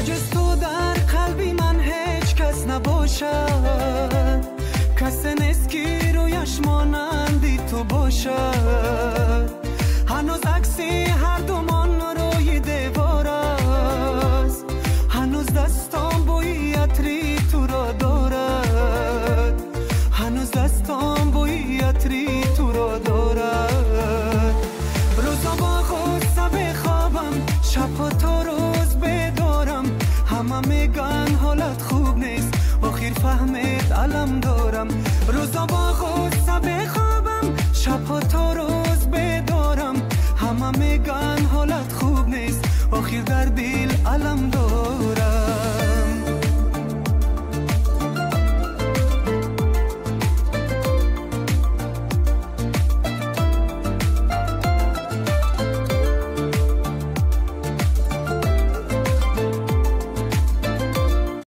بجز تو در قلبی من هیچ کس نباشد، کس نیست که رویش مانندی تو باشد. هنوز عکسی هر دومان روی دیوار است، هنوز دستام بوی عطری تو را دارد، هنوز دستام بوی عطری تو را دارد. روزا با غصه بخوابم، شبها تا روز بدارم، همه میگن حالت خوب نیست، آخر فهمید علم دارم. روزا با غصه بخوابم، شبها تا روز بدارم، همه میگن حالت خوب نیست، آخر در دل علم دارم.